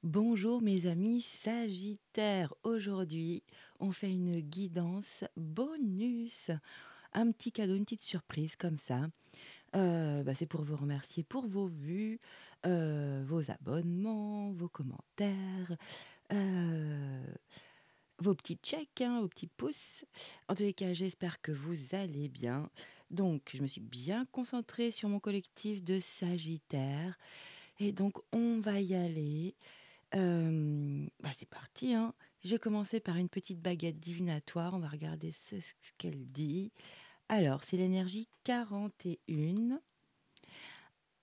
Bonjour mes amis Sagittaires. Aujourd'hui, on fait une guidance bonus. Un petit cadeau, une petite surprise comme ça. C'est pour vous remercier pour vos vues, vos abonnements, vos commentaires, euh, vos petits checks, hein, vos petits pouces. En tous les cas, j'espère que vous allez bien. Donc, je me suis bien concentrée sur mon collectif de Sagittaires. Et donc, on va y aller. C'est parti, hein. J'ai commencé par une petite baguette divinatoire. On va regarder ce qu'elle dit. Alors, c'est l'énergie 41.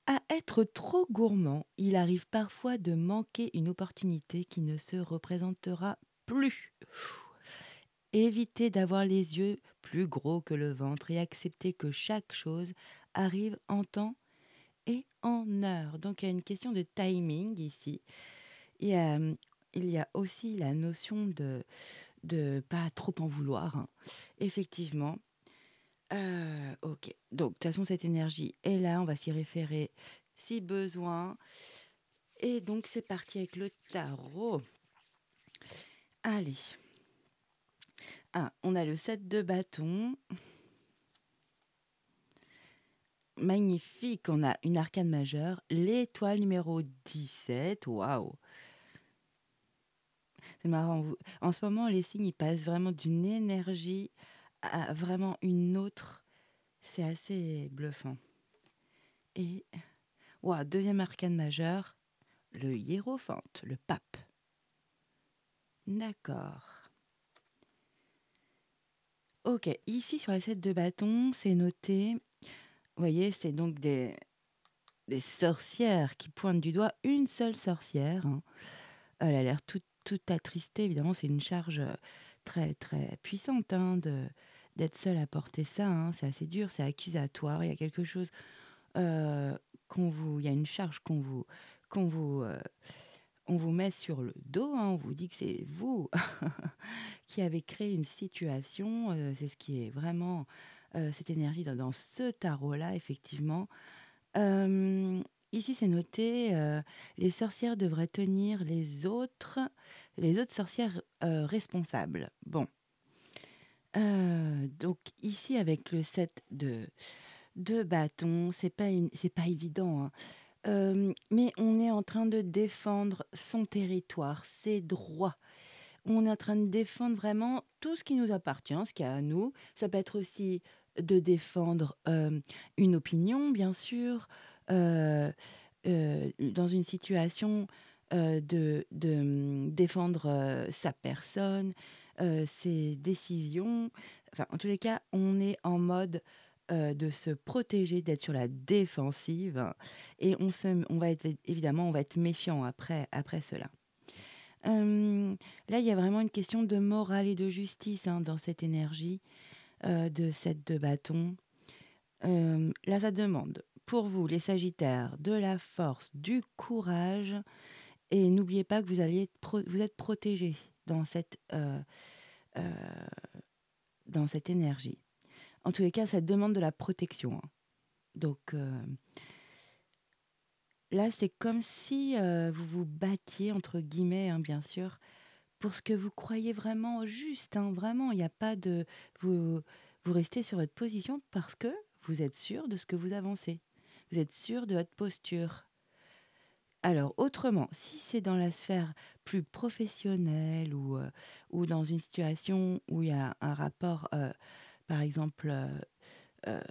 À être trop gourmand, il arrive parfois de manquer une opportunité qui ne se représentera plus. Évitez d'avoir les yeux plus gros que le ventre et acceptez que chaque chose arrive en temps et en heure. Donc, il y a une question de timing ici. Et il y a aussi la notion de pas trop en vouloir, hein. Effectivement. Ok. Donc, de toute façon, cette énergie est là. On va s'y référer si besoin. Et donc, c'est parti avec le tarot. Allez. Ah, on a le 7 de bâton. Magnifique. On a une arcane majeure. L'étoile numéro 17. Waouh. C'est marrant. En ce moment, les signes, ils passent vraiment d'une énergie à vraiment une autre. C'est assez bluffant. Et, ouah, deuxième arcane majeur, le hiérophante, le pape. D'accord. Ok, ici sur la 7 de bâton, c'est noté. Vous voyez, c'est donc des sorcières qui pointent du doigt une seule sorcière, hein. Elle a l'air toute attristée, évidemment, c'est une charge très, très puissante, hein, d'être seule à porter ça, hein. C'est assez dur, c'est accusatoire. Il y a quelque chose il y a une charge qu'on vous, on vous met sur le dos, hein. On vous dit que c'est vous qui avez créé une situation. C'est ce qui est vraiment cette énergie dans ce tarot-là, effectivement. Euh, Ici, c'est noté, les sorcières devraient tenir les autres sorcières responsables. Bon. Donc ici, avec le 7 de bâton, c'est pas évident, hein. Mais on est en train de défendre son territoire, ses droits. On est en train de défendre vraiment tout ce qui nous appartient, ce qui est à nous. Ça peut être aussi de défendre une opinion, bien sûr, dans une situation défendre sa personne, ses décisions. Enfin, en tous les cas, on est en mode de se protéger, d'être sur la défensive. Et on va être, évidemment, on va être méfiant après cela. Là, il y a vraiment une question de morale et de justice, hein, dans cette énergie de cette de bâton. Là, ça demande pour vous, les Sagittaires, de la force, du courage. Et n'oubliez pas que vous êtes protégés euh, dans cette énergie. En tous les cas, ça demande de la protection, hein. Donc là, c'est comme si vous vous battiez, entre guillemets, hein, bien sûr, pour ce que vous croyez vraiment juste, hein, vraiment. Il n'y a pas de... Vous, vous restez sur votre position parce que vous êtes sûr de ce que vous avancez. Vous êtes sûr de votre posture. Alors, autrement, si c'est dans la sphère plus professionnelle ou dans une situation où il y a un rapport, par exemple, euh,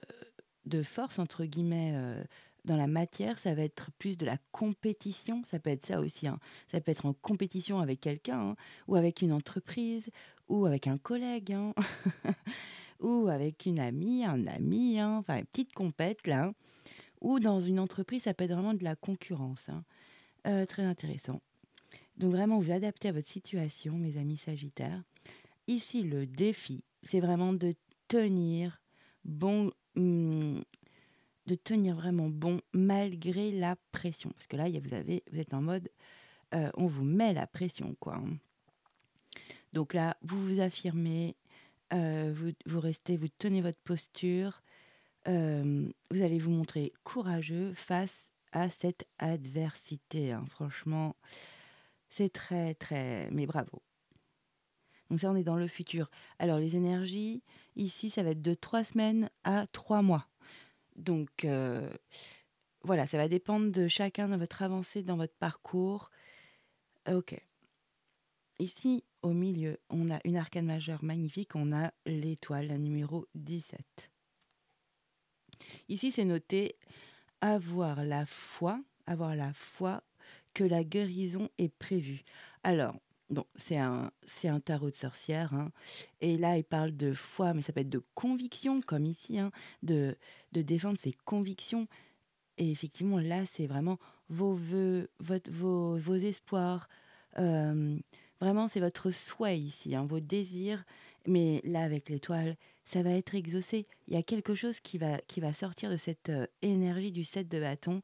de force, entre guillemets, dans la matière, ça va être plus de la compétition. Ça peut être ça aussi, hein. Ça peut être en compétition avec quelqu'un, hein, ou avec une entreprise, ou avec un collègue, hein, ou avec une amie, un ami, hein. Enfin, une petite compète, là, hein. Ou dans une entreprise, ça peut être vraiment de la concurrence, hein. Très intéressant. Donc vraiment, vous adaptez à votre situation, mes amis Sagittaires. Ici, le défi, c'est vraiment tenir bon, hum, de tenir vraiment bon malgré la pression. Parce que là, vous êtes en mode, on vous met la pression, quoi, hein. Donc là, vous vous affirmez, vous restez, vous tenez votre posture, vous allez vous montrer courageux face à cette adversité, hein. Franchement, C'est très, très... Mais bravo. Donc ça, on est dans le futur. Alors, les énergies, ici, ça va être de 3 semaines à 3 mois. Donc, voilà, ça va dépendre de chacun de votre avancée dans votre parcours. Ok. Ici, au milieu, on a une arcane majeure magnifique. On a l'étoile, la numéro 17. Ici, c'est noté avoir la foi que la guérison est prévue. Alors, bon, c'est un tarot de sorcière, hein, et là, il parle de foi, mais ça peut être de conviction, comme ici, hein, de défendre ses convictions. Et effectivement, là, c'est vraiment vos vœux, vos espoirs. euh, Vraiment, c'est votre souhait ici, hein, vos désirs. Mais là, avec l'étoile, ça va être exaucé. Il y a quelque chose qui va sortir de cette énergie du 7 de bâton.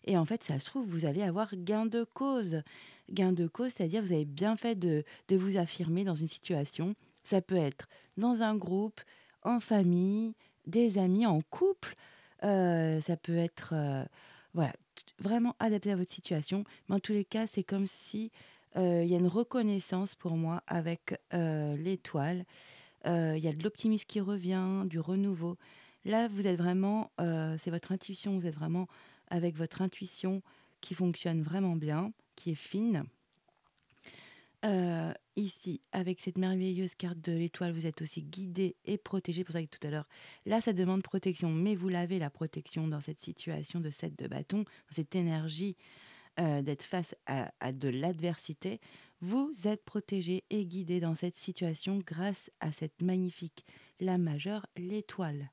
Et en fait, ça se trouve, vous allez avoir gain de cause. Gain de cause, c'est-à-dire vous avez bien fait de vous affirmer dans une situation. Ça peut être dans un groupe, en famille, des amis, en couple. Ça peut être voilà, vraiment adapté à votre situation. Mais en tous les cas, c'est comme si il y a une reconnaissance pour moi avec l'étoile. Il y a de l'optimisme qui revient, du renouveau. Là, vous êtes vraiment, c'est votre intuition, vous êtes vraiment avec votre intuition qui fonctionne vraiment bien, qui est fine. Ici, avec cette merveilleuse carte de l'étoile, vous êtes aussi guidé et protégé. Pour ça que tout à l'heure, là, ça demande protection, mais vous l'avez la protection dans cette situation de 7 de bâton, dans cette énergie d'être face à de l'adversité. Vous êtes protégé et guidé dans cette situation grâce à cette magnifique lame majeure, l'étoile.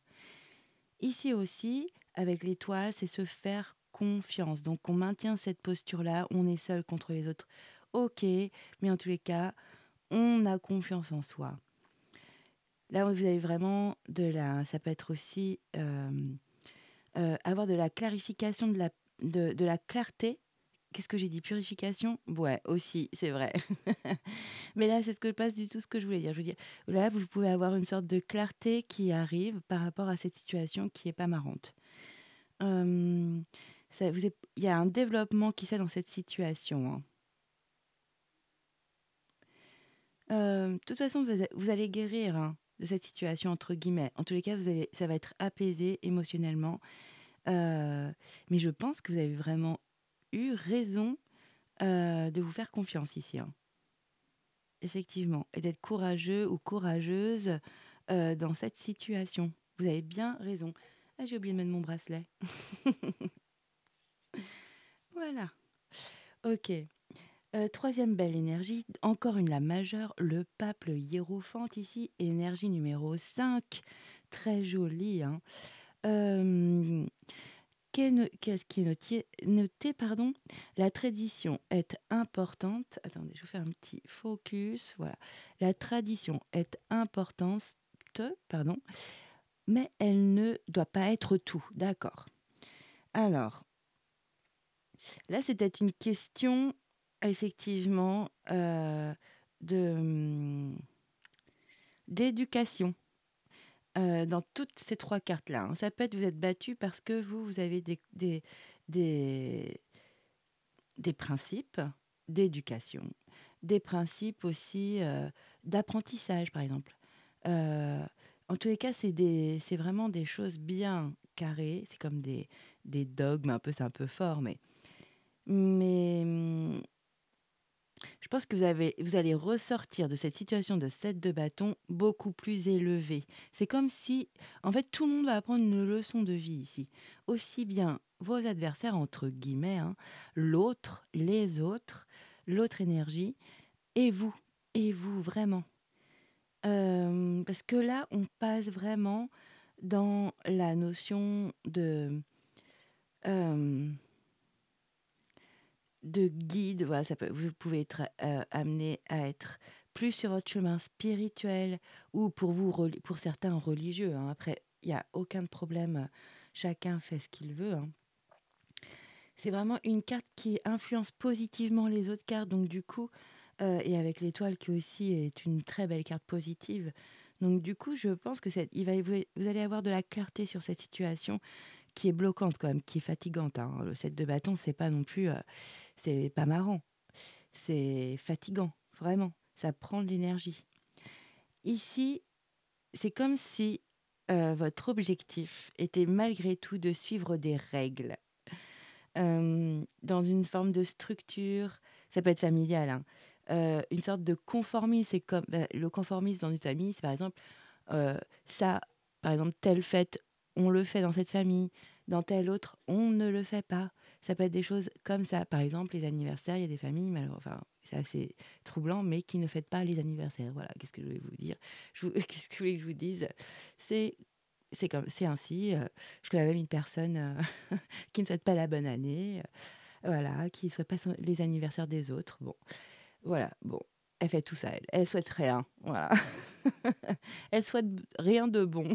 Ici aussi, avec l'étoile, c'est se faire confiance. Donc, on maintient cette posture-là, on est seul contre les autres. Ok, mais en tous les cas, on a confiance en soi. Là, vous avez vraiment de la... Ça peut être aussi avoir de la clarification, de la clarté. Qu'est-ce que j'ai dit? Purification? Ouais, aussi, c'est vrai. Mais là, c'est ce que pas du tout ce que je voulais dire. Je veux dire, là, vous pouvez avoir une sorte de clarté qui arrive par rapport à cette situation qui est pas marrante. Euh, il y a un développement qui se fait dans cette situation, hein. De toute façon, vous allez guérir, hein, de cette situation, entre guillemets. En tous les cas, ça va être apaisé émotionnellement. Mais je pense que vous avez vraiment eu raison de vous faire confiance ici, hein. Effectivement, et d'être courageux ou courageuse dans cette situation. Vous avez bien raison. Ah, j'ai oublié de mettre mon bracelet. Voilà. Ok. Troisième belle énergie, encore une lame majeure, le pape, le hiérophante ici, énergie numéro 5. Très jolie, hein. Euh, Qu'est-ce qui est noté, pardon. La tradition est importante. Attendez, je vais faire un petit focus. Voilà. La tradition est importante, pardon, mais elle ne doit pas être tout. D'accord. Alors, là, c'est peut-être une question, effectivement, de d'éducation. Dans toutes ces trois cartes-là, hein. Ça peut être vous êtes battu parce que vous avez des, des principes d'éducation, des principes aussi d'apprentissage, par exemple. Euh, En tous les cas, c'est vraiment des choses bien carrées. C'est comme des dogmes, un peu, c'est un peu fort, mais je pense que vous allez ressortir de cette situation de 7 de bâton beaucoup plus élevé. C'est comme si, en fait, tout le monde va apprendre une leçon de vie ici. Aussi bien vos adversaires, entre guillemets, hein, l'autre, les autres, l'autre énergie, et vous, vraiment. Parce que là, on passe vraiment dans la notion euh, de guide. Voilà, vous pouvez être amené à être plus sur votre chemin spirituel ou pour vous, pour certains religieux, hein. Après, il n'y a aucun problème. Chacun fait ce qu'il veut, hein. C'est vraiment une carte qui influence positivement les autres cartes. Donc du coup, et avec l'étoile qui aussi est une très belle carte positive. Donc du coup, je pense que vous allez avoir de la clarté sur cette situation qui est bloquante quand même, qui est fatigante, hein. Le 7 de bâton, c'est pas non plus, c'est pas marrant. c'est fatigant, vraiment. Ça prend de l'énergie. Ici, c'est comme si votre objectif était malgré tout de suivre des règles, dans une forme de structure. Ça peut être familial, hein. Une sorte de conformisme. C'est comme le conformisme dans une famille, c'est par exemple Heu, ça, par exemple, telle fête, on le fait dans cette famille, dans telle autre, on ne le fait pas. Ça peut être des choses comme ça. Par exemple, les anniversaires, il y a des familles enfin, c'est assez troublant, mais qui ne fêtent pas les anniversaires. Voilà, qu'est-ce que je voulais vous dire? Qu'est-ce que vous voulez que je vous dise? C'est c'est ainsi, je connais même une personne, qui ne souhaite pas la bonne année, voilà, qui ne souhaite pas les anniversaires des autres. Bon, voilà, bon, elle fait tout ça elle. Elle souhaite rien, voilà. Elle souhaite rien de bon.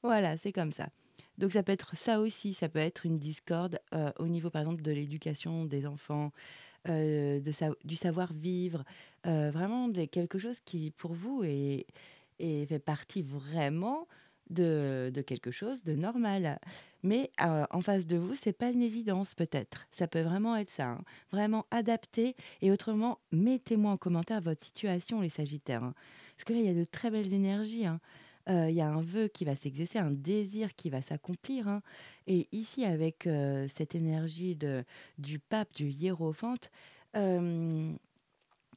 Voilà, c'est comme ça. Donc ça peut être ça aussi, ça peut être une discorde, au niveau, par exemple, de l'éducation des enfants, du savoir-vivre, vraiment quelque chose qui, pour vous, fait partie vraiment de quelque chose de normal. Mais en face de vous, c'est pas une évidence peut-être. Ça peut vraiment être ça, hein. Vraiment adapter et autrement, mettez-moi en commentaire votre situation, les Sagittaires, hein. Parce que là, il y a de très belles énergies, hein. Il y a un vœu qui va s'exaucer, un désir qui va s'accomplir, hein. Et ici, avec cette énergie du pape, du hiérophante, hem,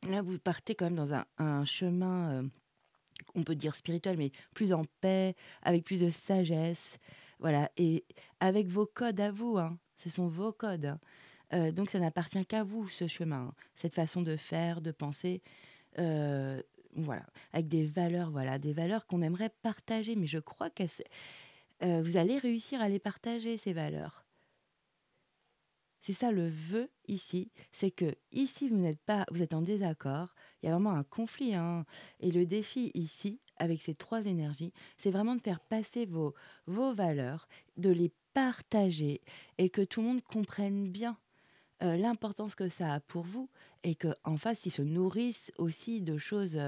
là, vous partez quand même dans un chemin, on peut dire spirituel, mais plus en paix, avec plus de sagesse, voilà, et avec vos codes à vous, hein. Ce sont vos codes, hein. Donc ça n'appartient qu'à vous, ce chemin, hein. Cette façon de faire, de penser, heu, voilà, avec des valeurs, voilà, des valeurs qu'on aimerait partager, mais je crois que vous allez réussir à les partager, ces valeurs. C'est ça le vœu ici, c'est que ici vous êtes en désaccord, il y a vraiment un conflit, hein, et le défi ici, avec ces 3 énergies, c'est vraiment de faire passer vos valeurs, de les partager et que tout le monde comprenne bien, l'importance que ça a pour vous et qu'en face, ils se nourrissent aussi de choses,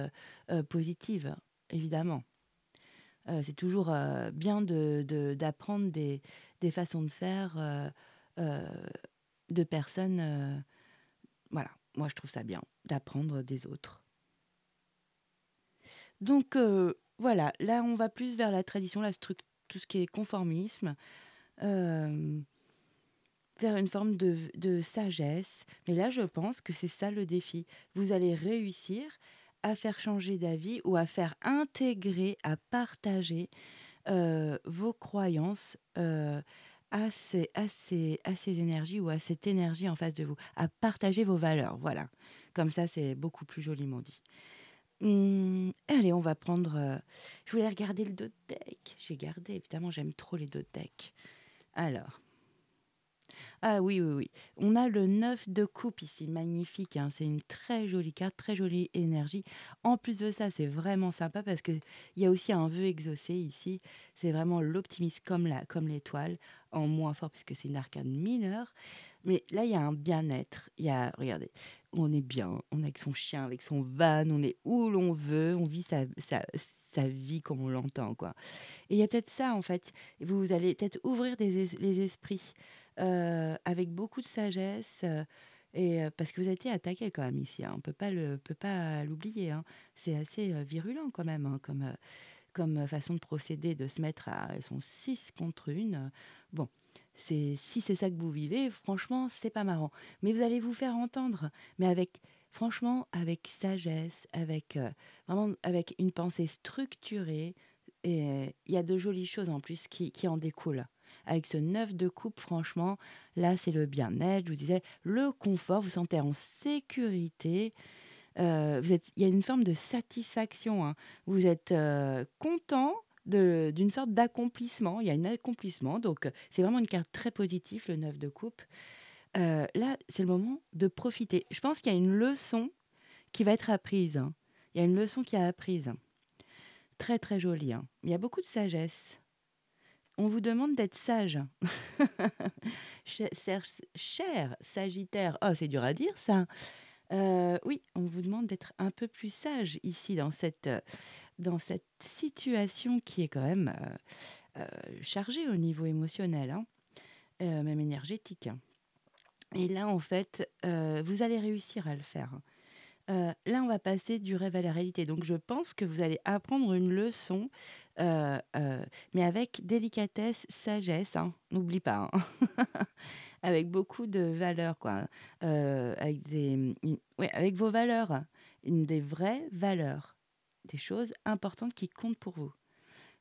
positives, évidemment. C'est toujours, bien d'apprendre des façons de faire, heu, de personnes, voilà, moi je trouve ça bien d'apprendre des autres. Donc voilà, là on va plus vers la tradition, tout ce qui est conformisme, hem, vers une forme de sagesse. Mais là, je pense que c'est ça le défi. Vous allez réussir à faire changer d'avis ou à faire intégrer, à partager, vos croyances, à ces énergies ou à cette énergie en face de vous, à partager vos valeurs, voilà. Comme ça, c'est beaucoup plus joliment dit. Allez, on va prendre, je voulais regarder le dos de deck. J'ai gardé, évidemment, j'aime trop les dos de deck. Alors, ah oui, oui, oui. On a le 9 de coupe ici, magnifique, hein. C'est une très jolie carte, très jolie énergie. En plus de ça, c'est vraiment sympa parce qu'il y a aussi un vœu exaucé ici. C'est vraiment l'optimisme comme l'étoile, en moins fort puisque c'est une arcane mineure. Mais là, il y a un bien-être. Regardez, on est bien, on est avec son chien, avec son van, on est où l'on veut, on vit sa vie comme on l'entend, quoi. Et il y a peut-être ça, en fait. Vous allez peut-être ouvrir les esprits, avec beaucoup de sagesse, parce que vous avez été attaqué quand même ici, hein. On peut pas l'oublier, hein. C'est assez, virulent quand même, hein, comme façon de procéder, de se mettre à elles sont 6 contre 1, bon, si c'est ça que vous vivez, franchement, c'est pas marrant. Mais vous allez vous faire entendre, mais franchement, avec sagesse, vraiment avec une pensée structurée, et il y a de jolies choses en plus qui en découlent. Avec ce 9 de coupe, franchement, là, c'est le bien-être, je vous disais, le confort, vous vous sentez en sécurité, il y a une forme de satisfaction, hein. Vous êtes, content d'une sorte d'accomplissement. Il y a un accomplissement, donc c'est vraiment une carte très positive, le 9 de coupe. Là, c'est le moment de profiter. Je pense qu'il y a une leçon qui va être apprise, hein. Il y a une leçon qui est apprise. Très, très jolie, hein. Il y a beaucoup de sagesse. On vous demande d'être sage. Cher Sagittaire, oh, c'est dur à dire ça. Oui, on vous demande d'être un peu plus sage ici dans cette situation qui est quand même, chargée au niveau émotionnel, hein, même énergétique, hein. et là, en fait, vous allez réussir à le faire, hein. Là, on va passer du rêve à la réalité. Donc je pense que vous allez apprendre une leçon, mais avec délicatesse, sagesse, hein, n'oublie pas, hein. Avec beaucoup de valeurs, quoi, avec ouais, avec vos valeurs, des vraies valeurs, des choses importantes qui comptent pour vous.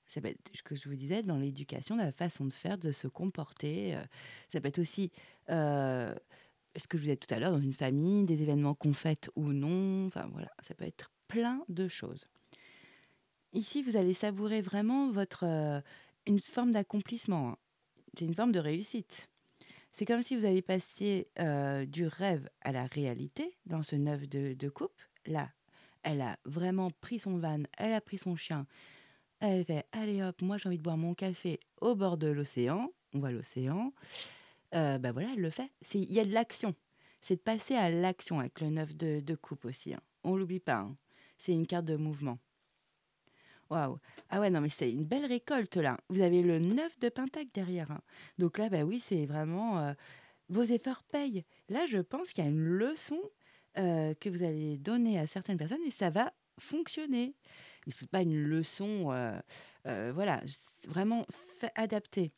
Ça peut être ce que je vous disais dans l'éducation, dans la façon de faire, de se comporter, ça peut être aussi, heu, ce que je vous disais tout à l'heure, dans une famille, des événements qu'on fête ou non, enfin voilà, ça peut être plein de choses. Ici, vous allez savourer vraiment une forme d'accomplissement, hein. C'est une forme de réussite. C'est comme si vous alliez passer, du rêve à la réalité dans ce neuf de coupe. Là, elle a vraiment pris son van, elle a pris son chien, elle fait: «Allez hop, moi j'ai envie de boire mon café au bord de l'océan». On voit l'océan, bah, voilà, elle le fait. Il y a de l'action. C'est de passer à l'action avec le 9 de coupe aussi, hein. On l'oublie pas, hein. C'est une carte de mouvement. Waouh! Ah ouais, non, mais c'est une belle récolte là. Vous avez le 9 de pentacle derrière, hein. Donc là, bah oui, c'est vraiment, vos efforts payent. Là, je pense qu'il y a une leçon, que vous allez donner à certaines personnes et ça va fonctionner. Mais c'est pas une leçon, voilà, vraiment adaptée.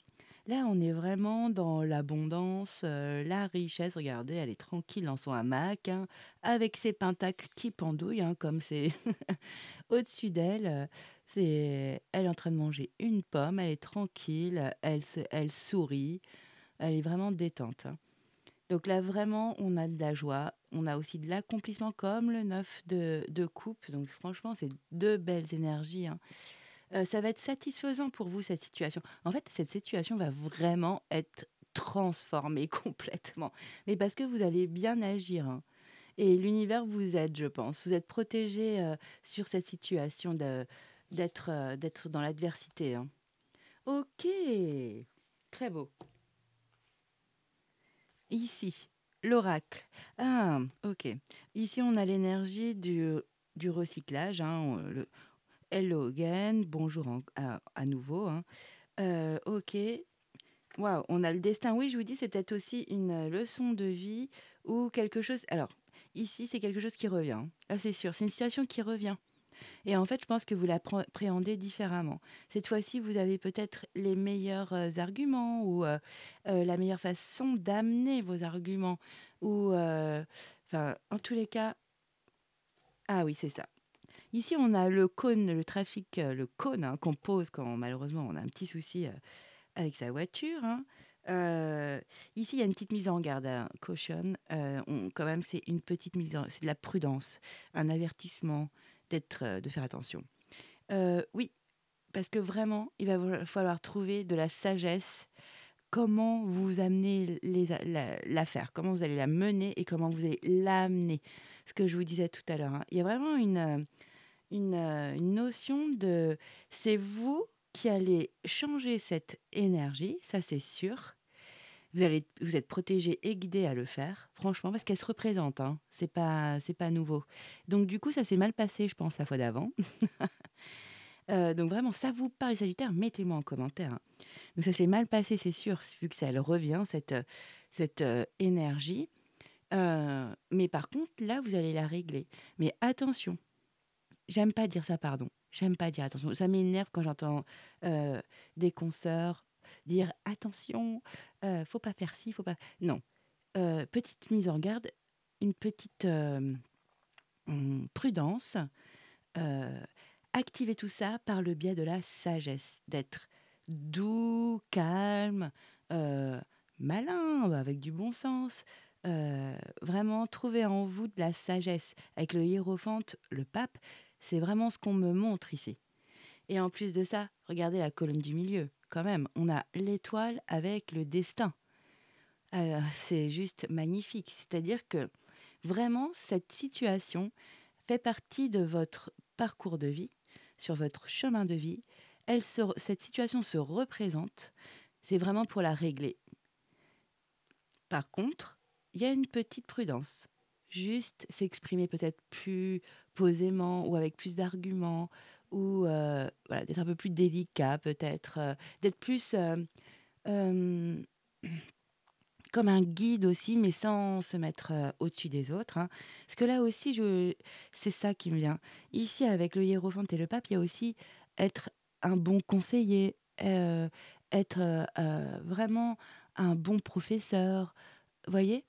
Là, on est vraiment dans l'abondance, la richesse. Regardez, elle est tranquille dans son hamac, hein, avec ses pentacles qui pendouillent, hein, comme c'est au-dessus d'elle. Elle est en train de manger une pomme, elle est tranquille, elle sourit, elle est vraiment détente, hein. Donc là, vraiment, on a de la joie, on a aussi de l'accomplissement comme le 9 de coupe. Donc franchement, c'est 2 belles énergies, hein. Ça va être satisfaisant pour vous, cette situation. En fait, cette situation va vraiment être transformée complètement. Mais parce que vous allez bien agir, hein, et l'univers vous aide, je pense. Vous êtes protégés, sur cette situation d'être dans l'adversité, hein. OK, très beau. Ici, l'oracle. Ah, OK. Ici, on a l'énergie du recyclage, hein, hello again, bonjour à nouveau, hein. OK. Waouh, on a le destin. Oui, je vous dis, c'est peut-être aussi une, leçon de vie ou quelque chose alors, ici, c'est quelque chose qui revient, hein. Ah, c'est sûr, c'est une situation qui revient et en fait, je pense que vous l'appréhendez différemment. Cette fois-ci, vous avez peut-être les meilleurs, arguments ou, la meilleure façon d'amener vos arguments ou, enfin, en tous les cas ah oui, c'est ça. Ici, on a le cône, le trafic, le cône, hein, qu'on pose quand malheureusement on a un petit souci, avec sa voiture, hein. Heu, Ici, il y a une petite mise en garde, hein, caution, on quand même, c'est de la prudence, un avertissement de faire attention. Oui, parce que vraiment, il va falloir trouver de la sagesse. Comment vous amenez l'affaire, comment vous allez la mener et comment vous allez l'amener. Ce que je vous disais tout à l'heure, hein. Il y a vraiment une notion de c'est vous qui allez changer cette énergie, ça c'est sûr. Vous êtes protégé et guidé à le faire, franchement, parce qu'elle se représente, hein. C'est pas nouveau. Donc du coup, ça s'est mal passé, je pense, la fois d'avant. Donc vraiment, ça vous parle, les Sagittaires, mettez-moi en commentaire, hein. Donc ça s'est mal passé, c'est sûr, vu que ça elle revient, cette énergie. Mais par contre, là, vous allez la régler. Mais attention, j'aime pas dire ça, pardon. J'aime pas dire attention. Ça m'énerve quand j'entends, heu, des consoeurs dire: «Attention, faut pas faire ci, faut pas» non, petite mise en garde, une petite, prudence, heu, activez tout ça par le biais de la sagesse, d'être doux, calme, heu, malin, avec du bon sens, vraiment trouver en vous de la sagesse. Avec le hiérophante, le pape, c'est vraiment ce qu'on me montre ici et en plus de ça, regardez la colonne du milieu, quand même, on a l'étoile avec le destin. C'est juste magnifique. C'est-à-dire que vraiment cette situation fait partie de votre parcours de vie, sur votre chemin de vie. Cette situation se représente, c'est vraiment pour la régler. Par contre, il y a une petite prudence. Juste s'exprimer peut-être plus posément ou avec plus d'arguments ou voilà, d'être un peu plus délicat peut-être, d'être plus, hem, comme un guide aussi, mais sans se mettre, au-dessus des autres, hein. Parce que là aussi, je c'est ça qui me vient. Ici, avec le hiérophante et le pape, il y a aussi être un bon conseiller, être, vraiment un bon professeur, voyez?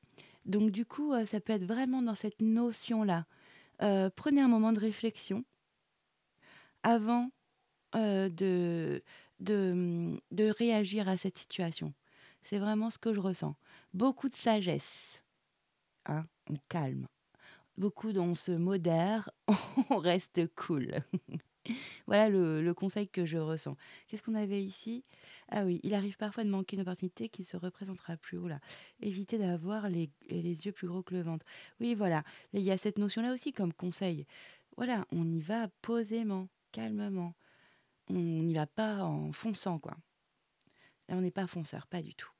Donc du coup, ça peut être vraiment dans cette notion-là. Prenez un moment de réflexion avant, de réagir à cette situation. C'est vraiment ce que je ressens. Beaucoup de sagesse, hein, on calme. Beaucoup on se modère, on reste cool. Voilà le conseil que je ressens. Qu'est-ce qu'on avait ici? Ah oui, il arrive parfois de manquer une opportunité qui se représentera plus haut là. Éviter d'avoir les yeux plus gros que le ventre. Oui, voilà, il y a cette notion-là aussi comme conseil. Voilà, on y va posément, calmement. On n'y va pas en fonçant, quoi. Là, on n'est pas fonceur, pas du tout.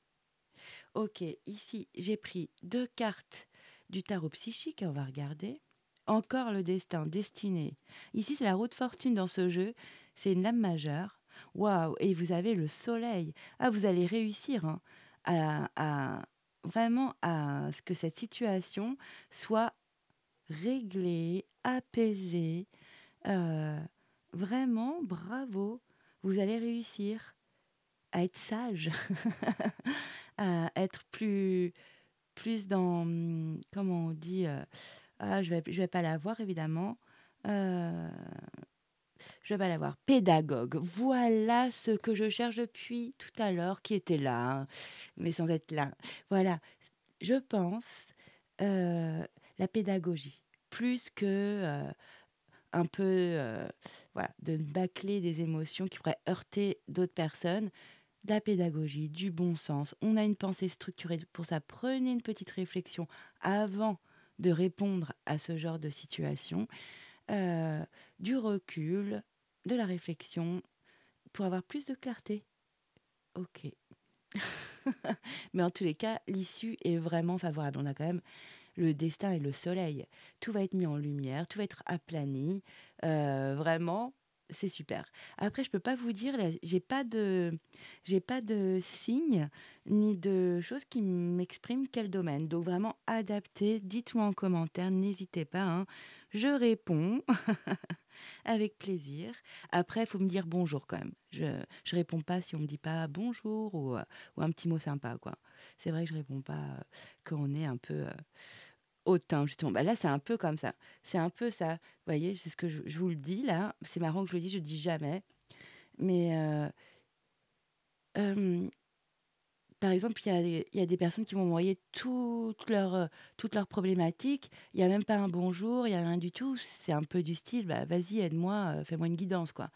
Ok, ici, j'ai pris 2 cartes du tarot psychique, on va regarder. Encore le destin, destiné. Ici, c'est la roue de fortune dans ce jeu. C'est une lame majeure. Waouh! Et vous avez le soleil. Ah, vous allez réussir, hein, vraiment à ce que cette situation soit réglée, apaisée. Euh, Vraiment, bravo. Vous allez réussir à être sage, à être plus dans, comment on dit, ah, je vais pas l'avoir évidemment, heu, je vais pas l'avoir, pédagogue. Voilà ce que je cherche depuis tout à l'heure, qui était là, hein, mais sans être là. Voilà, je pense, la pédagogie, plus que, un peu, voilà, de bâcler des émotions qui pourraient heurter d'autres personnes. De la pédagogie, du bon sens. On a une pensée structurée pour ça. Prenez une petite réflexion avant de répondre à ce genre de situation. Heu, du recul, de la réflexion pour avoir plus de clarté. OK. Mais en tous les cas, l'issue est vraiment favorable. On a quand même le destin et le soleil. Tout va être mis en lumière, tout va être aplani. Vraiment, c'est super. Après, je peux pas vous dire, là, j'ai pas de signes ni de choses qui m'expriment quel domaine. Donc vraiment adapté. Dites-moi en commentaire, n'hésitez pas, hein. Je réponds avec plaisir. Après, il faut me dire bonjour quand même. Je réponds pas si on me dit pas bonjour ou un petit mot sympa, quoi. C'est vrai que je réponds pas quand on est un peu hautain, justement. Bah, là, c'est un peu comme ça. C'est un peu ça. Vous voyez, c'est ce que je vous le dis là. C'est marrant que je le dis jamais. Mais par exemple, il y a des personnes qui vont m'envoyer toutes leurs problématiques. Il y a même pas un bonjour, il y a rien du tout. C'est un peu du style, bah, vas-y, aide-moi, fais-moi une guidance, quoi.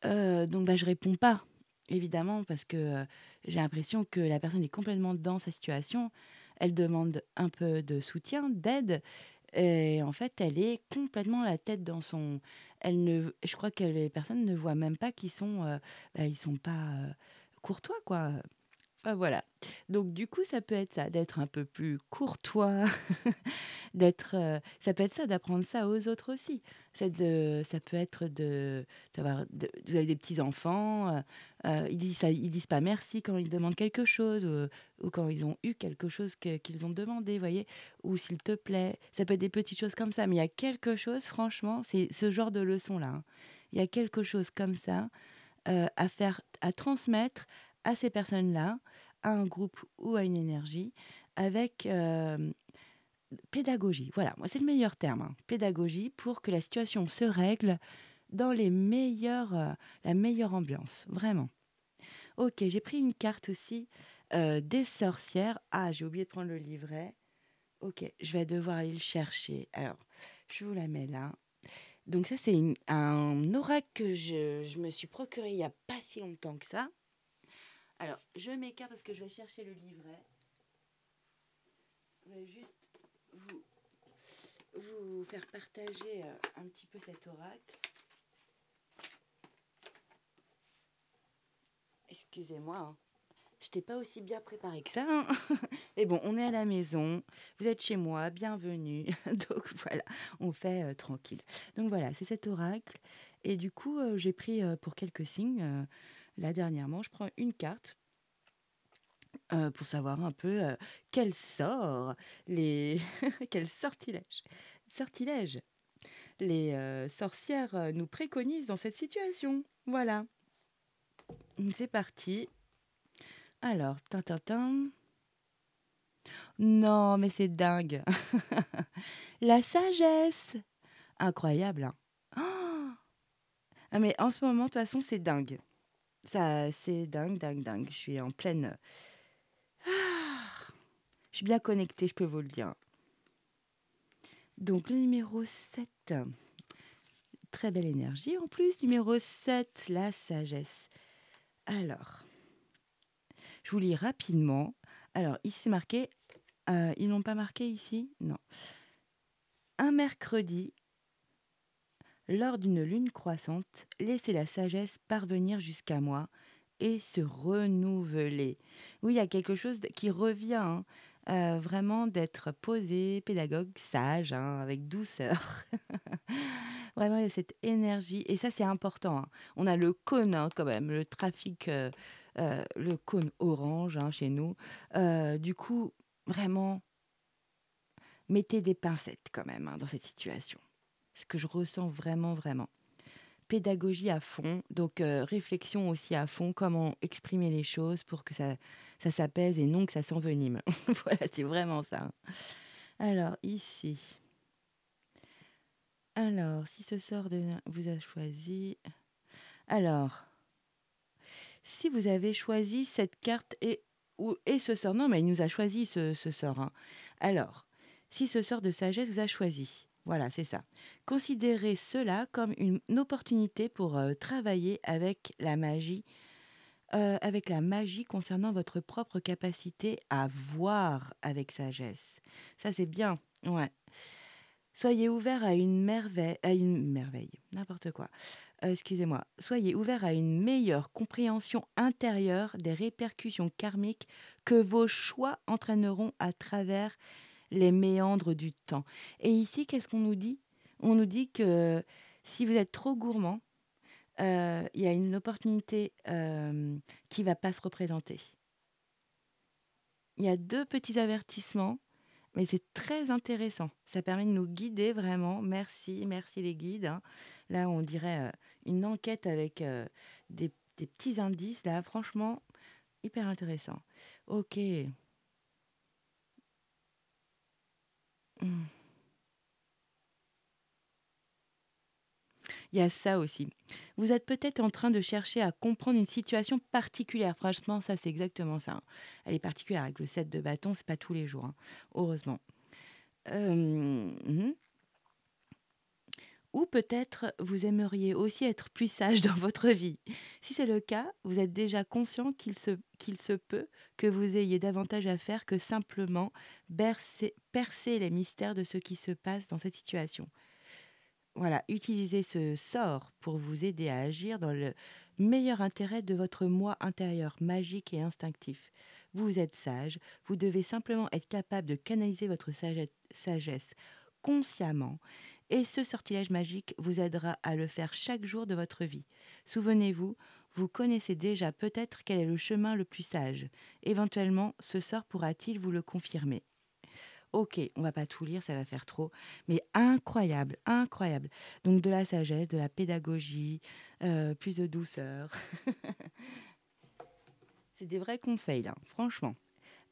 Donc bah, je réponds pas, évidemment, parce que, j'ai l'impression que la personne est complètement dans sa situation. Elle demande un peu de soutien, d'aide et en fait, elle est complètement la tête dans son elle ne je crois que les personnes ne voient même pas qu'ils sont, ils sont pas, courtois, quoi. Enfin, voilà. Donc du coup, ça peut être ça, d'être un peu plus courtois, ça peut être ça, d'apprendre ça aux autres aussi. Ça peut être vous avez des petits-enfants, ils disent pas merci quand ils demandent quelque chose ou quand ils ont eu quelque chose qu'ils ont demandé, voyez? Ou s'il te plaît, ça peut être des petites choses comme ça, mais il y a quelque chose, franchement, c'est ce genre de leçon-là, hein. Il y a quelque chose comme ça, à faire, à transmettre à ces personnes-là, à un groupe ou à une énergie avec, pédagogie. Voilà, moi c'est le meilleur terme, hein, pédagogie pour que la situation se règle dans la meilleure ambiance, vraiment. OK, j'ai pris une carte aussi, des sorcières. Ah, j'ai oublié de prendre le livret. OK, je vais devoir aller le chercher. Alors, je vous la mets là. Donc ça, c'est un oracle que je me suis procuré il y a pas si longtemps que ça. Alors, je m'écarte parce que je vais chercher le livret. Je vais juste vous, vous faire partager un petit peu cet oracle. Excusez-moi, hein. Je n'étais pas aussi bien préparée que ça, hein. Mais bon, on est à la maison, vous êtes chez moi, bienvenue. Donc voilà, on fait tranquille. Donc voilà, c'est cet oracle. Et du coup, j'ai pris pour quelques signes, là dernièrement, je prends une carte. pour savoir un peu, quel sort les quel sortilège les, sorcières, nous préconisent dans cette situation. Voilà, c'est parti. Alors, tin tin tin. Non, mais c'est dingue. La sagesse! Incroyable, hein? Oh! Ah mais en ce moment, de toute façon, c'est dingue. Ça, c'est dingue, dingue, dingue. Je suis en pleine, je suis bien connectée, je peux vous le dire. Donc le numéro 7, très belle énergie en plus. Numéro 7, la sagesse. Alors, je vous lis rapidement. Alors, ici, c'est marqué, ils n'ont pas marqué ici? Non. Un mercredi, lors d'une lune croissante, laissez la sagesse parvenir jusqu'à moi et se renouveler. Oui, il y a quelque chose qui revient, hein, vraiment d'être posé, pédagogue, sage, hein, avec douceur. Vraiment, il y a cette énergie et ça, c'est important, hein. On a le cône, hein, quand même, le trafic, le cône orange, hein, chez nous. Du coup, vraiment, mettez des pincettes quand même, hein, dans cette situation. Ce que je ressens vraiment, vraiment. Pédagogie à fond, donc réflexion aussi à fond, comment exprimer les choses pour que ça s'apaise et non que ça s'envenime. Voilà, c'est vraiment ça, hein. Alors ici, alors si ce sort vous a choisi, alors si vous avez choisi cette carte et ce sort, non mais il nous a choisi ce sort, hein. Alors, si ce sort de sagesse vous a choisi, voilà, c'est ça. Considérez cela comme une opportunité pour travailler avec la magie concernant votre propre capacité à voir avec sagesse. Ça, c'est bien, ouais. Soyez ouvert à une merveille, n'importe quoi. Excusez-moi. Soyez ouvert à une meilleure compréhension intérieure des répercussions karmiques que vos choix entraîneront à travers les méandres du temps. Et ici, qu'est-ce qu'on nous dit? On nous dit que si vous êtes trop gourmand, il y a une opportunité, qui va pas se représenter. Il y a 2 petits avertissements, mais c'est très intéressant. Ça permet de nous guider vraiment. Merci, merci les guides, hein. Là, on dirait, une enquête avec, des petits indices là, franchement, hyper intéressant. OK. Mmh. Il y a ça aussi. Vous êtes peut-être en train de chercher à comprendre une situation particulière. Franchement, ça, c'est exactement ça, hein. Elle est particulière avec le 7 de bâton, c'est pas tous les jours, hein, heureusement. Mmh. Ou peut-être vous aimeriez aussi être plus sage dans votre vie. Si c'est le cas, vous êtes déjà conscient qu'il se peut que vous ayez davantage à faire que simplement percer les mystères de ce qui se passe dans cette situation. Voilà, utilisez ce sort pour vous aider à agir dans le meilleur intérêt de votre moi intérieur, magique et instinctif. Vous êtes sage, vous devez simplement être capable de canaliser votre sagesse consciemment, et ce sortilège magique vous aidera à le faire chaque jour de votre vie. Souvenez-vous, vous connaissez déjà peut-être quel est le chemin le plus sage. Éventuellement, ce sort pourra-t-il vous le confirmer. OK, on va pas tout lire, ça va faire trop, mais incroyable, incroyable. Donc de la sagesse, de la pédagogie, plus de douceur. C'est des vrais conseils là, franchement.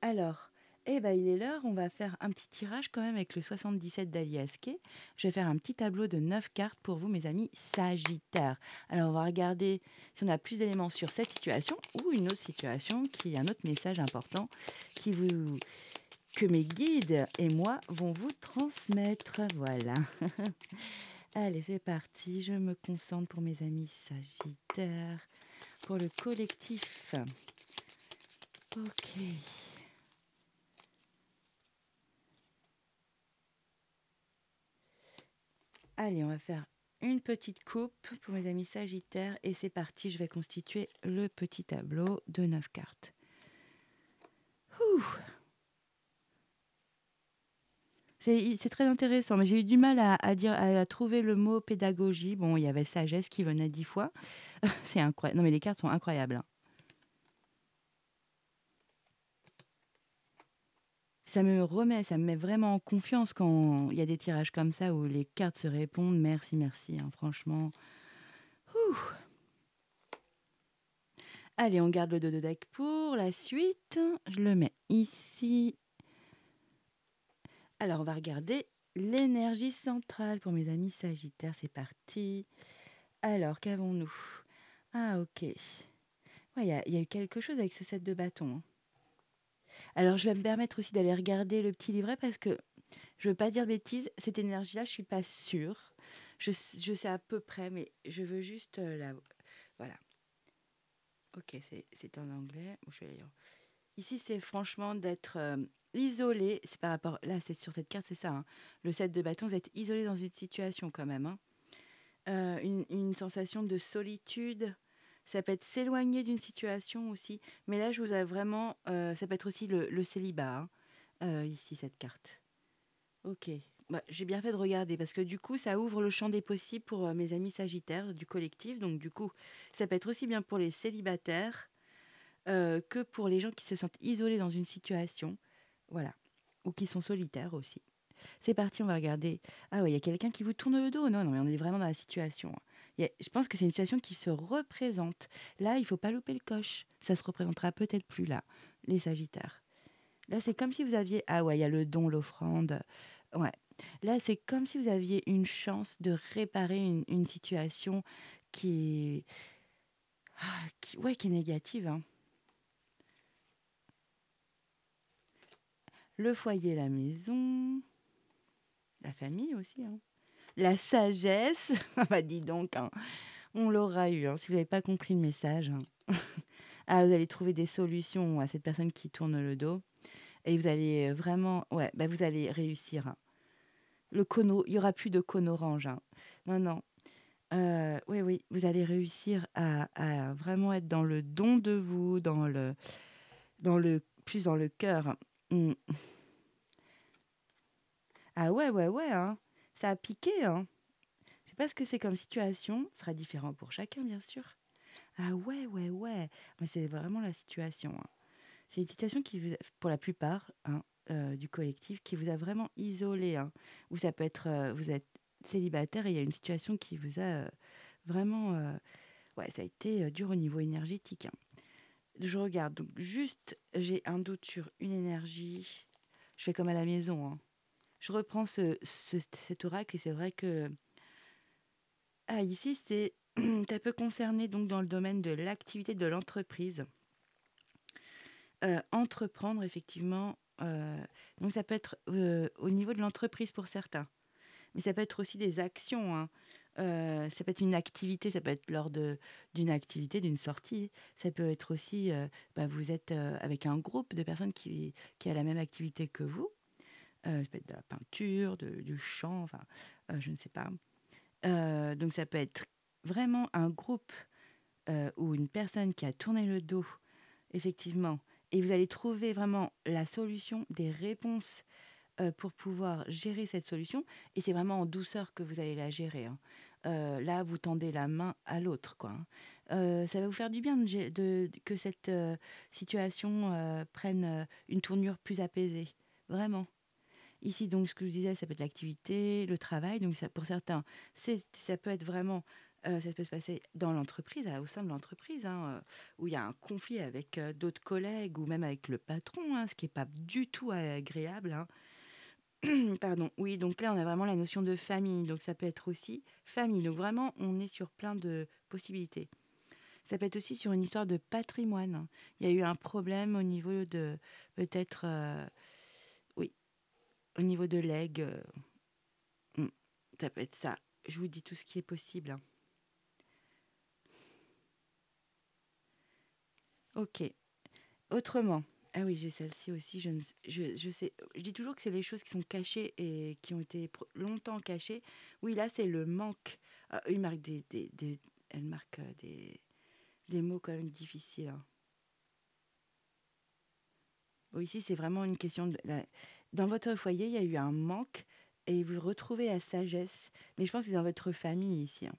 Alors, eh ben, il est l'heure, on va faire un petit tirage quand même avec le 77 d'Aliaské. Je vais faire un petit tableau de 9 cartes pour vous, mes amis Sagittaires. Alors, on va regarder si on a plus d'éléments sur cette situation ou une autre situation qui est un autre message important qui vous que mes guides et moi vont vous transmettre. Voilà. Allez, c'est parti. Je me concentre pour mes amis Sagittaires, pour le collectif. Ok. Allez, on va faire une petite coupe pour mes amis Sagittaires et c'est parti. Je vais constituer le petit tableau de 9 cartes. Ouh. C'est très intéressant, mais j'ai eu du mal à trouver le mot pédagogie. Bon, il y avait sagesse qui venait 10 fois. C'est incroyable. Non, mais les cartes sont incroyables, hein. ça me met vraiment en confiance quand il y a des tirages comme ça où les cartes se répondent. Merci, merci, hein, franchement. Ouh. Allez, on garde le dos de deck pour la suite. Je le mets ici. Alors, on va regarder l'énergie centrale pour mes amis Sagittaires. C'est parti. Alors, qu'avons-nous? Ah, ok. Ouais, il y a eu quelque chose avec ce set de bâtons, hein. Alors, je vais me permettre aussi d'aller regarder le petit livret parce que je veux pas dire de bêtises. Cette énergie-là, je suis pas sûre. Je sais à peu près, mais je veux juste la... Voilà. Ok, c'est en anglais. Bon, je vais lire. Ici, c'est franchement d'être isolé. C'est par rapport... Là, c'est sur cette carte, c'est ça, hein. Le set de bâtons, vous êtes isolé dans une situation quand même, hein. Une sensation de solitude. Ça peut être s'éloigner d'une situation aussi. Mais là, je vous ai vraiment... ça peut être aussi le célibat, hein, ici, cette carte. Ok. Bah, j'ai bien fait de regarder parce que du coup, ça ouvre le champ des possibles pour mes amis sagittaires du collectif. Donc, du coup, ça peut être aussi bien pour les célibataires que pour les gens qui se sentent isolés dans une situation. Voilà. Ou qui sont solitaires aussi. C'est parti, on va regarder. Ah ouais, il y a quelqu'un qui vous tourne le dos. Non, non, mais on est vraiment dans la situation, hein. Je pense que c'est une situation qui se représente. Là, il faut pas louper le coche. Ça se représentera peut-être plus là, les sagittaires. Là, c'est comme si vous aviez... Ah ouais, il y a le don, l'offrande. Ouais. Là, c'est comme si vous aviez une chance de réparer une situation qui est... ouais, qui est négative, hein. Le foyer, la maison, la famille aussi, hein. La sagesse, ah bah dis donc, hein, on l'aura eu, hein, si vous n'avez pas compris le message, hein. Ah, vous allez trouver des solutions à cette personne qui tourne le dos et vous allez vraiment, ouais, bah vous allez réussir, hein. Le cono, il y aura plus de cône orange, hein. Non, non. Oui, oui, vous allez réussir à vraiment être dans le don de vous, plus dans le cœur. Mm. Ah ouais, ouais, ouais, hein. Ça a piqué, hein. Je sais pas ce que c'est comme situation. Ce sera différent pour chacun, bien sûr. Ah ouais, ouais, ouais. Mais c'est vraiment la situation, hein. C'est une situation qui vous, pour la plupart, hein, du collectif, qui vous a vraiment isolé, hein. Ou ça peut être, vous êtes célibataire et il y a une situation qui vous a vraiment, ouais, ça a été dur au niveau énergétique, hein. Je regarde, donc juste, j'ai un doute sur une énergie. Je fais comme à la maison, hein. Je reprends cet oracle et c'est vrai que ah, ici, c'est ça peut concerner donc dans le domaine de l'activité de l'entreprise. Entreprendre effectivement, donc ça peut être, au niveau de l'entreprise pour certains, mais ça peut être aussi des actions, hein. Ça peut être une activité, ça peut être lors d'une activité, d'une sortie. Ça peut être aussi, bah, vous êtes, avec un groupe de personnes qui a la même activité que vous. Ça peut être de la peinture, du chant, enfin, je ne sais pas. Donc ça peut être vraiment un groupe, ou une personne qui a tourné le dos, effectivement, et vous allez trouver vraiment la solution, des réponses, pour pouvoir gérer cette solution et c'est vraiment en douceur que vous allez la gérer, hein. Là, vous tendez la main à l'autre, quoi, hein. Ça va vous faire du bien que cette, situation, prenne, une tournure plus apaisée, vraiment. Ici, donc, ce que je disais, ça peut être l'activité, le travail. Donc, ça, pour certains, ça peut être vraiment, ça peut se passer dans l'entreprise, au sein de l'entreprise, hein, où il y a un conflit avec d'autres collègues ou même avec le patron, hein, ce qui n'est pas du tout agréable, hein. Pardon. Oui, donc là, on a vraiment la notion de famille. Donc, ça peut être aussi famille. Donc, vraiment, on est sur plein de possibilités. Ça peut être aussi sur une histoire de patrimoine, hein. Il y a eu un problème au niveau de, peut-être, oui, au niveau de legs. Mmh. Ça peut être ça. Je vous dis tout ce qui est possible, hein. OK. Autrement, ah oui, j'ai celle-ci aussi, je sais je dis toujours que c'est les choses qui sont cachées et qui ont été longtemps cachées. Oui, là, c'est le manque. Ah, il marque elle marque des mots quand même difficiles, hein. Bon, ici, c'est vraiment une question dans votre foyer, il y a eu un manque et vous retrouvez la sagesse. Mais je pense que c'est dans votre famille ici, hein.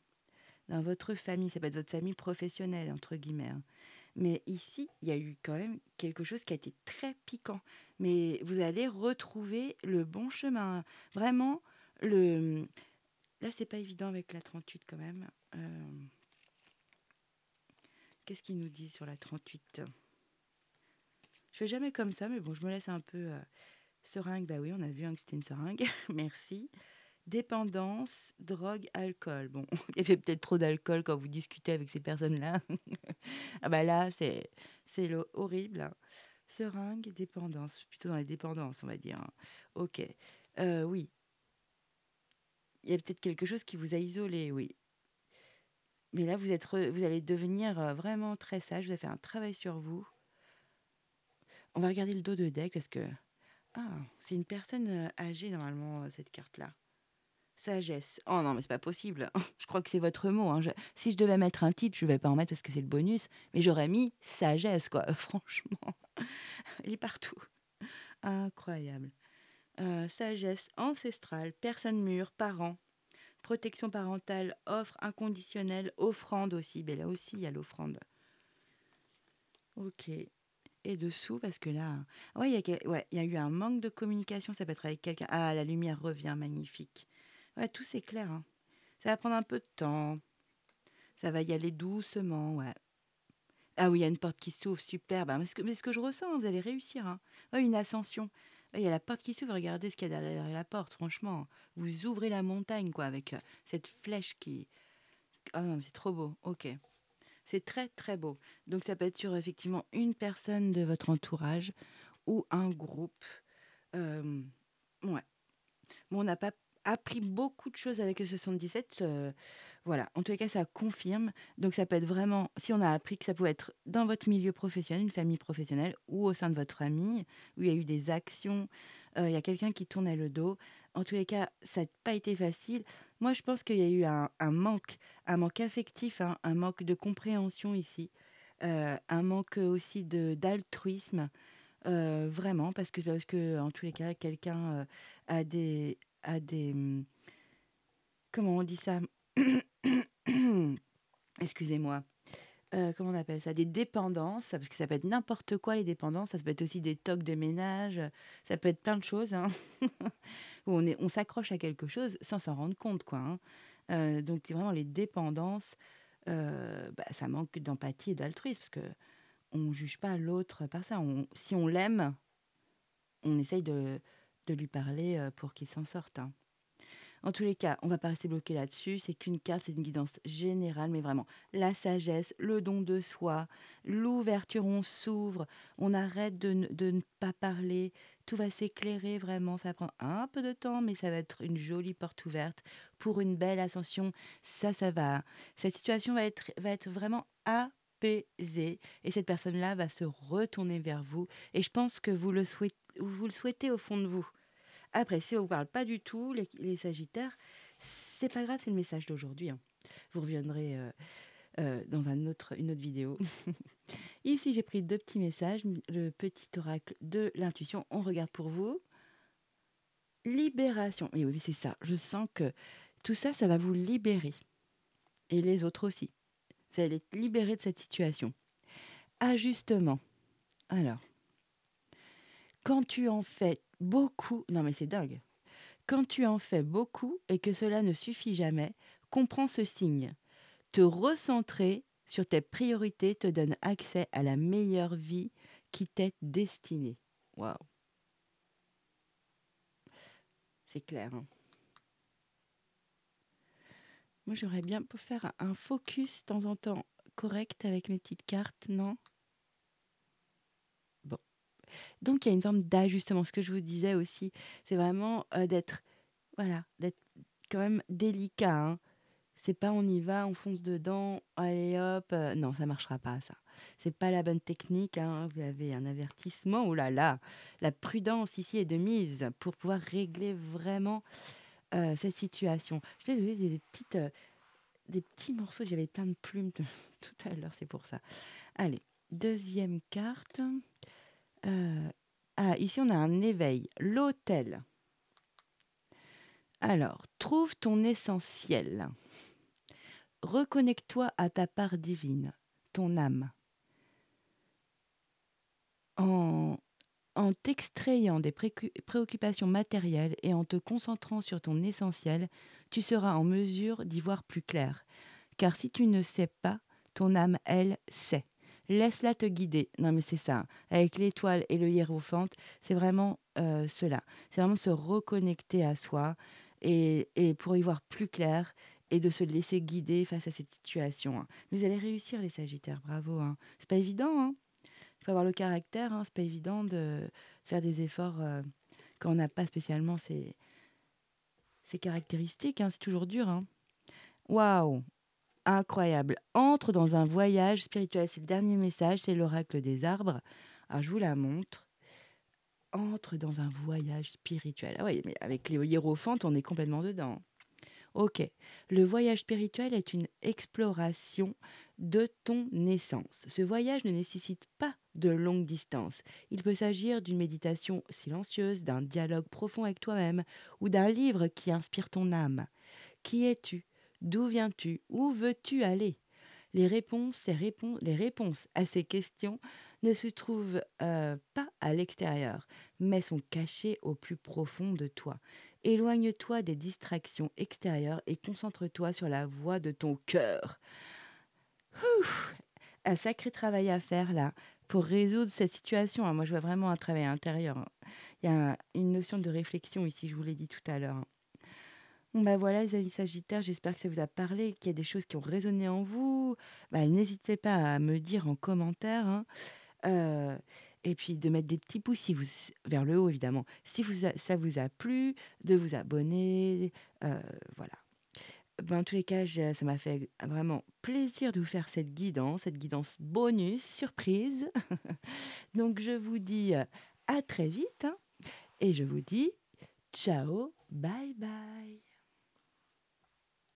Dans votre famille, ça peut être votre famille professionnelle, entre guillemets, hein. Mais ici, il y a eu quand même quelque chose qui a été très piquant. Mais vous allez retrouver le bon chemin. Vraiment, le... là, c'est pas évident avec la 38 quand même. Qu'est-ce qu'ils nous disent sur la 38? Je fais jamais comme ça, mais bon, je me laisse un peu... Seringue, bah oui, on a vu que c'était une seringue. Merci. Dépendance, drogue, alcool. Bon, il y avait peut-être trop d'alcool quand vous discutez avec ces personnes-là. Ah bah là, c'est horrible. Seringue, dépendance. Plutôt dans les dépendances, on va dire. Ok. Oui, il y a peut-être quelque chose qui vous a isolé, oui. Mais là, vous allez devenir vraiment très sage. Vous avez fait un travail sur vous. On va regarder le dos de deck parce que... Ah, c'est une personne âgée, normalement, cette carte-là. Sagesse. Oh non, mais c'est pas possible. Je crois que c'est votre mot, hein. Si je devais mettre un titre, je vais pas en mettre parce que c'est le bonus, mais j'aurais mis sagesse, quoi. Franchement, il est partout. Incroyable. Sagesse ancestrale, personne mûre, parents, protection parentale, offre inconditionnelle, offrande aussi. Mais là aussi, il y a l'offrande. Ok. Et dessous, parce que là, ouais, ouais, il y a eu un manque de communication. Ça peut être avec quelqu'un. Ah, la lumière revient, magnifique. Ouais, tout c'est clair, hein. Ça va prendre un peu de temps. Ça va y aller doucement, ouais. Ah oui, il y a une porte qui s'ouvre, super. Ben, mais ce que je ressens, hein, vous allez réussir, hein. Ouais, une ascension. Ouais, il y a la porte qui s'ouvre, regardez ce qu'il y a derrière la porte, franchement. Vous ouvrez la montagne, quoi, avec cette flèche qui... Ah non, mais c'est trop beau, ok. C'est très, très beau. Donc ça peut être sur, effectivement, une personne de votre entourage ou un groupe. Euh, ouais. Bon, on n'a pas appris beaucoup de choses avec le 77. Voilà, en tous les cas, ça confirme. Donc, ça peut être vraiment, si on a appris que ça pouvait être dans votre milieu professionnel, une famille professionnelle, ou au sein de votre famille, où il y a eu des actions, il y a quelqu'un qui tournait le dos. En tous les cas, ça n'a pas été facile. Moi, je pense qu'il y a eu un manque affectif, hein, un manque de compréhension ici, un manque aussi d'altruisme. Vraiment, parce que en tous les cas, quelqu'un a des comment on dit ça? Excusez-moi. Comment on appelle ça? Des dépendances, parce que ça peut être n'importe quoi les dépendances, ça peut être aussi des tocs de ménage, ça peut être plein de choses, hein, où on s'accroche à quelque chose sans s'en rendre compte, quoi, hein. Donc vraiment les dépendances, bah, ça manque d'empathie et d'altruisme parce qu'on ne juge pas l'autre par ça. Si on l'aime, on essaye de lui parler pour qu'il s'en sorte, hein. En tous les cas, on va pas rester bloqué là-dessus. C'est qu'une carte, c'est une guidance générale, mais vraiment la sagesse, le don de soi, l'ouverture, on s'ouvre, on arrête de ne pas parler, tout va s'éclairer vraiment. Ça prend un peu de temps, mais ça va être une jolie porte ouverte pour une belle ascension. Ça va. Cette situation va être vraiment apaisée et cette personne-là va se retourner vers vous. Et je pense que vous le souhaitez au fond de vous. Après, si ça vous parle pas du tout, les Sagittaires, c'est pas grave, c'est le message d'aujourd'hui, hein. Vous reviendrez dans une autre vidéo. Ici, j'ai pris deux petits messages. Le petit oracle de l'intuition, on regarde pour vous. Libération. Et oui, c'est ça. Je sens que tout ça, ça va vous libérer. Et les autres aussi. Vous allez être libérés de cette situation. Ajustement. Alors, quand tu en fais beaucoup... Non, mais c'est dingue. Quand tu en fais beaucoup et que cela ne suffit jamais, comprends ce signe. Te recentrer sur tes priorités te donne accès à la meilleure vie qui t'est destinée. Waouh, c'est clair, hein. Moi, j'aurais bien pour faire un focus de temps en temps correct avec mes petites cartes, non? Bon. Donc, il y a une forme d'ajustement. Ce que je vous disais aussi, c'est vraiment d'être, voilà, d'être quand même délicat, hein. C'est pas on y va, on fonce dedans, allez hop. Non, ça marchera pas, ça. C'est pas la bonne technique, hein. Vous avez un avertissement. Oh là là, la prudence ici est de mise pour pouvoir régler vraiment cette situation. Je suis désolée, j'ai des petits morceaux. J'avais plein de plumes tout à l'heure, c'est pour ça. Allez, deuxième carte. Ah, ici on a un éveil. L'autel. Alors, trouve ton essentiel. Reconnecte-toi à ta part divine, ton âme. En en t'extrayant des préoccupations matérielles et en te concentrant sur ton essentiel, tu seras en mesure d'y voir plus clair. Car si tu ne sais pas, ton âme, elle, sait. Laisse-la te guider. Non, mais c'est ça, hein. Avec l'étoile et le hiérophante, c'est vraiment cela. C'est vraiment se reconnecter à soi et pour y voir plus clair et de se laisser guider face à cette situation, hein. Vous allez réussir, les Sagittaires, bravo, hein. C'est pas évident, hein. Il faut avoir le caractère, hein. C'est pas évident de faire des efforts quand on n'a pas spécialement ces caractéristiques, hein. C'est toujours dur, hein. Waouh! Incroyable. Entre dans un voyage spirituel. C'est le dernier message, c'est l'oracle des arbres. Alors, je vous la montre. Entre dans un voyage spirituel. Ah oui, mais avec les hiérophantes, on est complètement dedans. Ok. Le voyage spirituel est une exploration de ton essence. Ce voyage ne nécessite pas de longue distance. Il peut s'agir d'une méditation silencieuse, d'un dialogue profond avec toi-même ou d'un livre qui inspire ton âme. Qui es-tu? D'où viens-tu? Où veux-tu aller? Les réponses à ces questions ne se trouvent pas à l'extérieur, mais sont cachées au plus profond de toi. Éloigne-toi des distractions extérieures et concentre-toi sur la voix de ton cœur. Ouf, un sacré travail à faire là pour résoudre cette situation, hein. Moi, je vois vraiment un travail intérieur, hein. Il y a une notion de réflexion ici, je vous l'ai dit tout à l'heure, hein. Bon, bah voilà, les avis Sagittaires, j'espère que ça vous a parlé, qu'il y a des choses qui ont résonné en vous. Bah, n'hésitez pas à me dire en commentaire, hein. Euh, et puis de mettre des petits pouces si vous, vers le haut, évidemment. Si ça vous a plu, de vous abonner. Voilà. Ben, en tous les cas, ça m'a fait vraiment plaisir de vous faire cette guidance bonus, surprise. Donc, je vous dis à très vite, hein, et je vous dis ciao, bye bye.